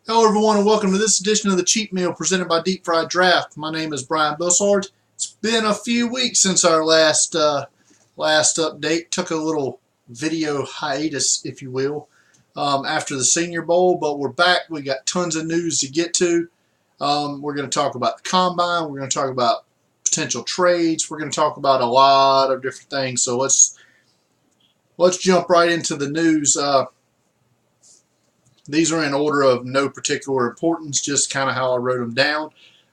Hello everyone and welcome to this edition of the Cheat Meal presented by Deep Fried Draft. My name is Brian Bosarge. It's been a few weeks since our last update. Took a little video hiatus, if you will, after the Senior Bowl, but we're back. We got tons of news to get to. We're going to talk about the Combine. We're going to talk about potential trades. We're going to talk about a lot of different things. So let's jump right into the news. These are in order of no particular importance, just kind of how I wrote them down.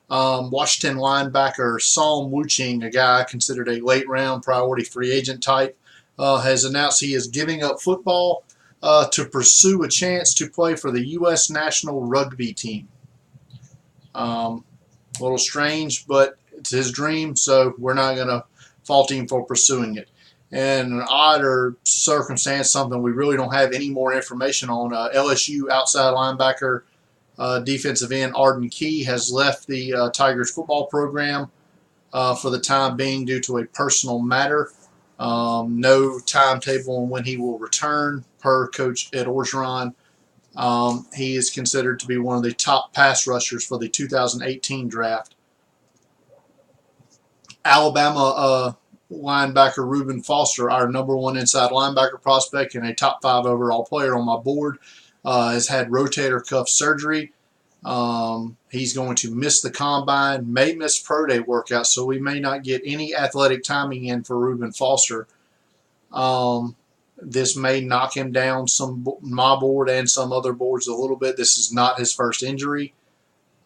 Washington linebacker Psalm Wuching, a guy considered a late-round priority free agent type, has announced he is giving up football to pursue a chance to play for the U.S. national rugby team. A little strange, but it's his dream, so we're not going to fault him for pursuing it. And an odder circumstance, something we really don't have any more information on, LSU outside linebacker, defensive end Arden Key has left the Tigers football program for the time being due to a personal matter. No timetable on when he will return, per Coach Ed Orgeron. He is considered to be one of the top pass rushers for the 2018 draft. Alabama linebacker Reuben Foster, our #1 inside linebacker prospect and a top 5 overall player on my board, has had rotator cuff surgery. He's going to miss the combine, may miss pro day workouts, so we may not get any athletic timing in for Reuben Foster. This may knock him down my board and some other boards a little bit. This is not his first injury,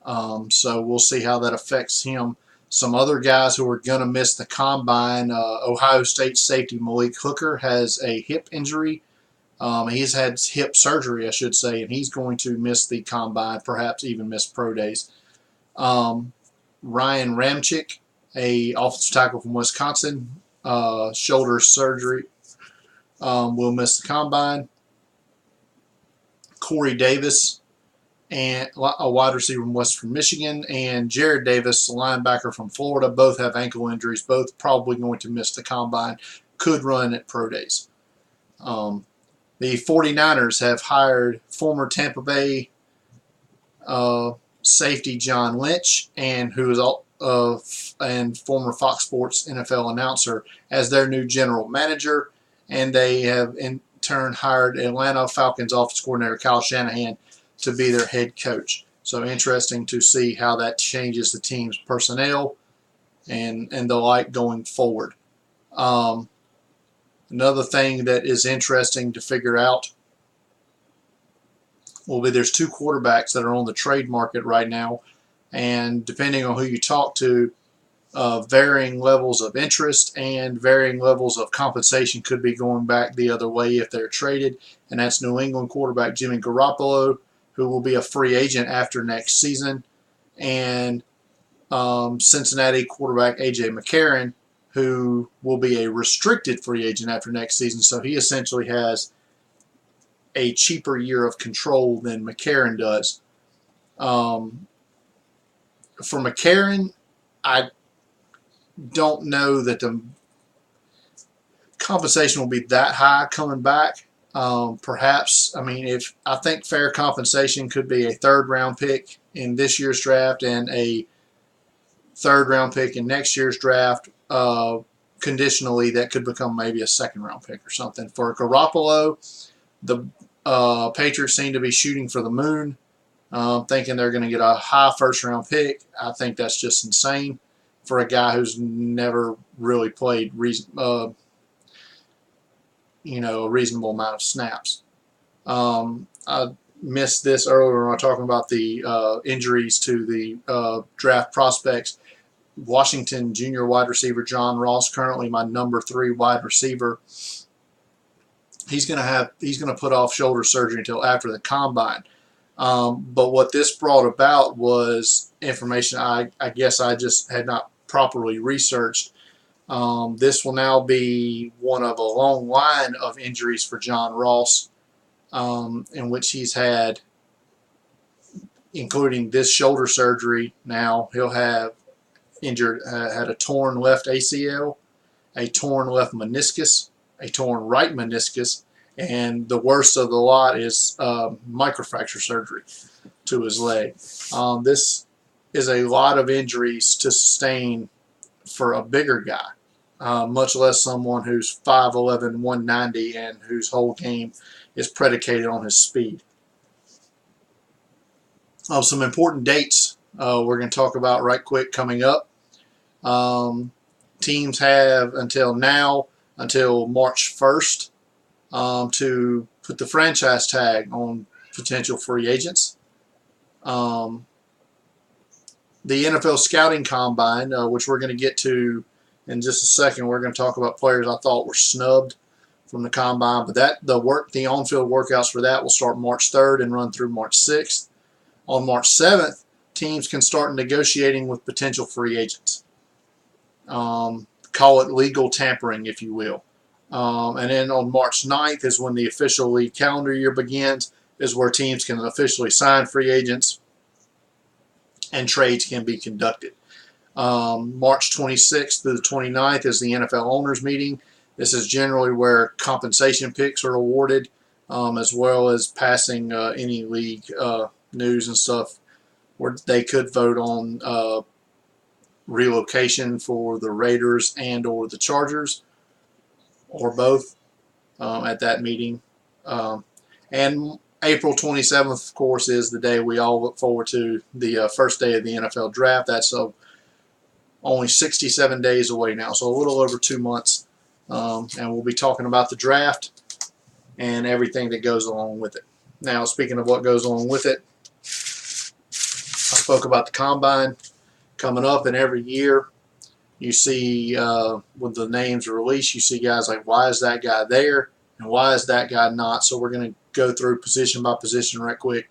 so we'll see how that affects him. Some other guys who are going to miss the combine, Ohio State safety Malik Hooker has a hip injury. He's had hip surgery, I should say, and he's going to miss the combine, perhaps even miss pro days. Ryan Ramczyk, a offensive tackle from Wisconsin, shoulder surgery, will miss the combine. Corey Davis, and a wide receiver from Western Michigan, and Jared Davis, a linebacker from Florida, both have ankle injuries, both probably going to miss the combine, could run at pro days. The 49ers have hired former Tampa Bay safety John Lynch, and who is and former Fox Sports NFL announcer, as their new general manager, and they have in turn hired Atlanta Falcons offensive coordinator Kyle Shanahan to be their head coach. So interesting to see how that changes the team's personnel and the like going forward. Another thing that is interesting to figure out will be there's 2 quarterbacks that are on the trade market right now, and depending on who you talk to, varying levels of interest and varying levels of compensation could be going back the other way if they're traded, and that's New England quarterback Jimmy Garoppolo, who will be a free agent after next season, and Cincinnati quarterback A.J. McCarron, who will be a restricted free agent after next season. So he essentially has a cheaper year of control than McCarron does. For McCarron, I don't know that the compensation will be that high coming back. Perhaps, I think fair compensation could be a 3rd round pick in this year's draft and a 3rd round pick in next year's draft. Conditionally, that could become maybe a 2nd round pick or something. For Garoppolo, the Patriots seem to be shooting for the moon, thinking they're going to get a high 1st round pick. I think that's just insane for a guy who's never really played a reasonable amount of snaps. I missed this earlier when I was talking about the injuries to the draft prospects. Washington junior wide receiver John Ross, currently my #3 wide receiver. He's going to put off shoulder surgery until after the combine. But what this brought about was information I guess I just had not properly researched. This will now be one of a long line of injuries for John Ross, in which he's had, including this shoulder surgery. Now he'll have had a torn left ACL, a torn left meniscus, a torn right meniscus, and the worst of the lot is microfracture surgery to his leg. This is a lot of injuries to sustain for a bigger guy, much less someone who's 5'11", 190, and whose whole game is predicated on his speed. Some important dates we're going to talk about right quick coming up. Teams have until March 1st to put the franchise tag on potential free agents. The NFL Scouting Combine, which we're going to get to in just a second, we're going to talk about players I thought were snubbed from the combine. But the on-field workouts for that will start March 3rd and run through March 6th. On March 7th, teams can start negotiating with potential free agents. Call it legal tampering, if you will. And then on March 9th is when the official league calendar year begins, is where teams can officially sign free agents and trades can be conducted. March 26th to the 29th is the NFL owners meeting. This is generally where compensation picks are awarded, as well as passing any league news and stuff where they could vote on relocation for the Raiders and or the Chargers, or both, at that meeting. And April 27th, of course, is the day we all look forward to, the first day of the NFL draft. That's only 67 days away now, so a little over 2 months. And we'll be talking about the draft and everything that goes along with it. Now, speaking of what goes along with it, I spoke about the combine coming up, and every year you see when the names are released, you see guys like, why is that guy there and why is that guy not? So we're going to go through position by position right quick,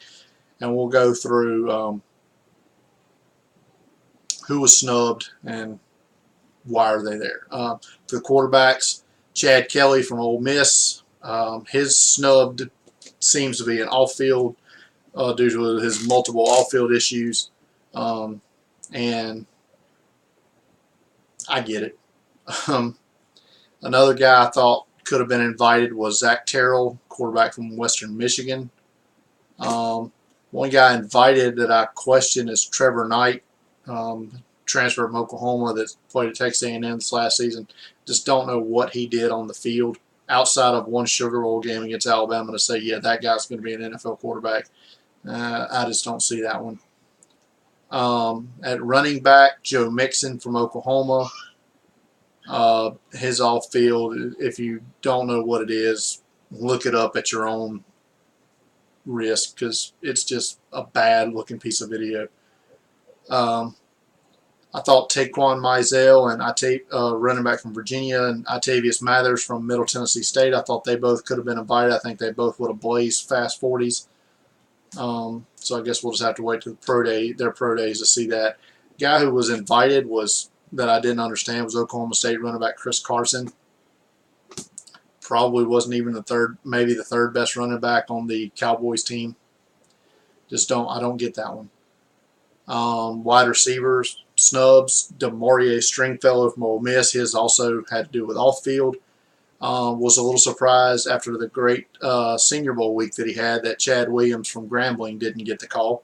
and we'll go through who was snubbed and why are they there. For the quarterbacks, Chad Kelly from Ole Miss, his snubbed seems to be an off-field due to his multiple off-field issues, and I get it. Another guy I thought could have been invited was Zach Terrell, quarterback from Western Michigan. One guy invited that I question is Trevor Knight, transfer from Oklahoma that played at Texas A&M this last season. Just don't know what he did on the field outside of one Sugar Bowl game against Alabama to say, yeah, that guy's going to be an NFL quarterback. I just don't see that one. At running back, Joe Mixon from Oklahoma. His off-field, if you don't know what it is, look it up at your own risk because it's just a bad-looking piece of video. I thought Taquan Mizell and running back from Virginia, and Octavius Mathers from Middle Tennessee State, I thought they both could have been invited. I think they both would have blazed fast 40s. So I guess we'll just have to wait to their pro days to see that. Guy who was invited that I didn't understand was Oklahoma State running back Chris Carson. Probably wasn't even maybe the third best running back on the Cowboys team. I don't get that one. Wide receivers, snubs, DeMaurier Stringfellow from Ole Miss. His also had to do with off-field. Was a little surprised after the great Senior Bowl week that he had that Chad Williams from Grambling didn't get the call.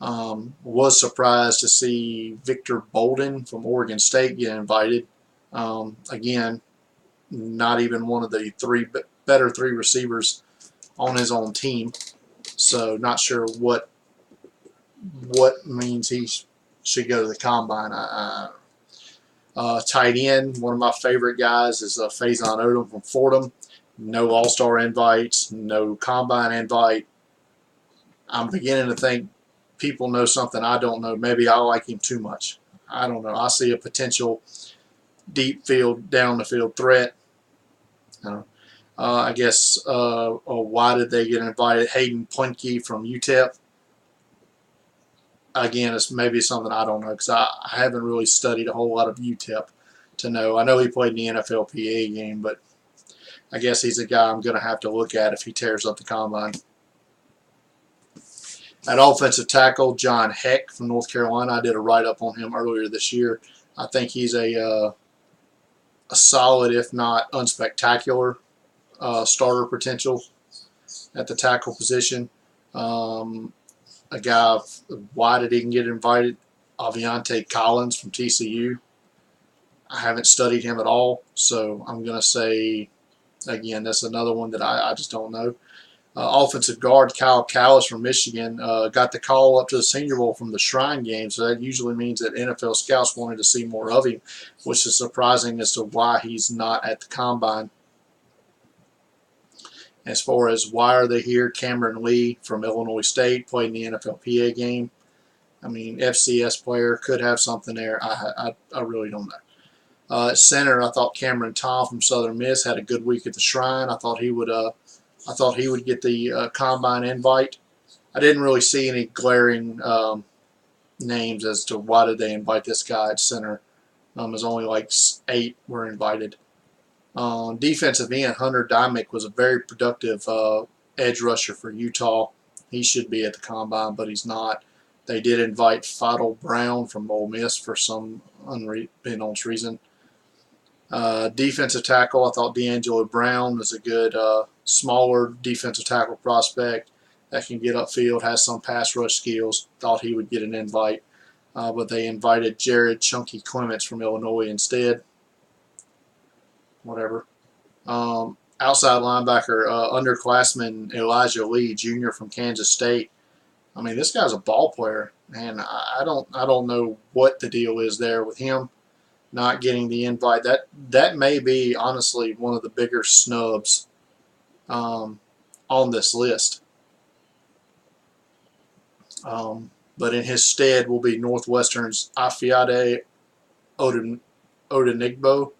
Was surprised to see Victor Bolden from Oregon State get invited. Again, not even one of the better three receivers on his own team. So not sure what means he should go to the combine. Tight end, one of my favorite guys is Faison Odom from Fordham. No All-Star invites, no combine invite. I'm beginning to think people know something I don't know. Maybe I like him too much. I don't know. I see a potential deep field, down the field threat. I guess why did they get invited? Hayden Plinke from UTEP. Again, it's maybe something I don't know because I haven't really studied a whole lot of UTEP to know. I know he played in the NFLPA game, but I guess he's a guy I'm going to have to look at if he tears up the combine. At offensive tackle, John Heck from North Carolina. I did a write-up on him earlier this year. I think he's a solid, if not unspectacular, starter potential at the tackle position. A guy, why did he get invited? Aviante Collins from TCU. I haven't studied him at all, so I'm going to say, again, that's another one that I just don't know. Offensive guard Kyle Callis from Michigan got the call up to the Senior Bowl from the Shrine game, so that usually means that NFL scouts wanted to see more of him, which is surprising as to why he's not at the Combine. As far as why are they here, Cameron Lee from Illinois State played in the NFLPA game. I mean, FCS player, could have something there. I really don't know. At center, I thought Cameron Tom from Southern Miss had a good week at the Shrine. I thought he would get the Combine invite. I didn't really see any glaring names as to why did they invite this guy at center. There's only like 8 were invited. Defensive end, Hunter Dymick was a very productive edge rusher for Utah. He should be at the Combine, but he's not. They did invite Fidel Brown from Ole Miss for some unknown reason. Defensive tackle, I thought D'Angelo Brown was a good smaller defensive tackle prospect that can get upfield, has some pass rush skills. Thought he would get an invite, but they invited Jared Chunky Clements from Illinois instead. Whatever. Outside linebacker, underclassman Elijah Lee Jr. from Kansas State. I mean, this guy's a ball player, and I don't know what the deal is there with him not getting the invite. That may be honestly one of the bigger snubs on this list. But in his stead will be Northwestern's Afiade Odenigbo.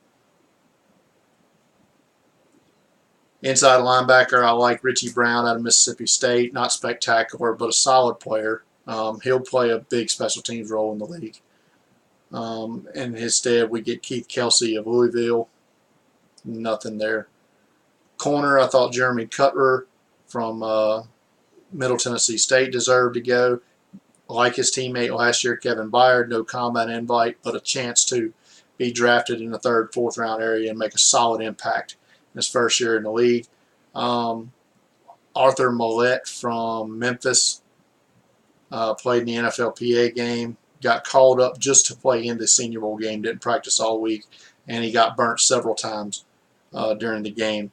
Inside linebacker, I like Richie Brown out of Mississippi State. Not spectacular, but a solid player. He'll play a big special teams role in the league. In his stead, we get Keith Kelsey of Louisville. Nothing there. Corner, I thought Jeremy Cutler from Middle Tennessee State deserved to go. Like his teammate last year, Kevin Byard, no Combine invite, but a chance to be drafted in the 3rd, 4th round area and make a solid impact in his first year in the league. Arthur Millette from Memphis played in the NFLPA game, got called up just to play in the Senior Bowl game, didn't practice all week, and he got burnt several times during the game.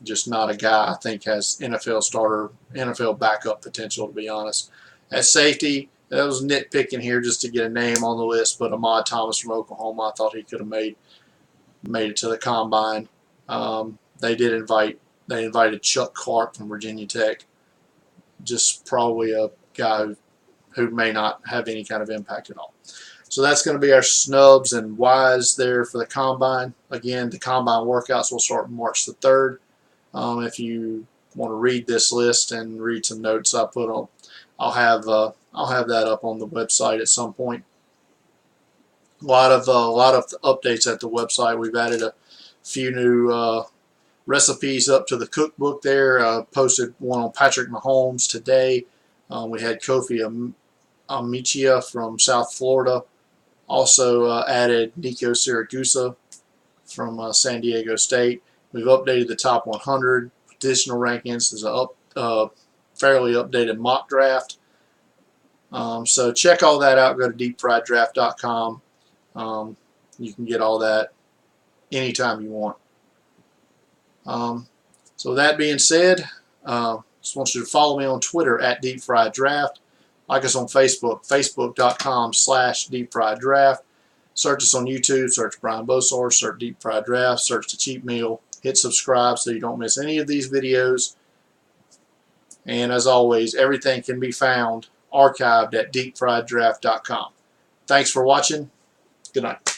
Just not a guy I think has NFL starter, NFL backup potential, to be honest. At safety, that was nitpicking here just to get a name on the list, but Ahmad Thomas from Oklahoma, I thought he could have made it to the Combine. They invited Chuck Clark from Virginia Tech. Just probably a guy who may not have any kind of impact at all. So that's going to be our snubs and whys there for the Combine. Again, the Combine workouts will start March the 3rd. If you want to read this list and read some notes I put on, I'll have that up on the website at some point. A lot of updates at the website. We've added a few new recipes up to the cookbook there. Posted one on Patrick Mahomes today. We had Kofi Amichia from South Florida. Also added Nico Siragusa from San Diego State. We've updated the top 100. Additional rankings. There's a fairly updated mock draft. So check all that out. Go to deepfrieddraft.com. You can get all that anytime you want. So that being said, just want you to follow me on Twitter at deepfrieddraft. Like us on Facebook, facebook.com/deepfrieddraft. Search us on YouTube, search Brian Bosarge, search Deep Fried Draft, search The Cheap Meal. Hit subscribe so you don't miss any of these videos. And as always, everything can be found archived at deepfrieddraft.com. Thanks for watching. Good night.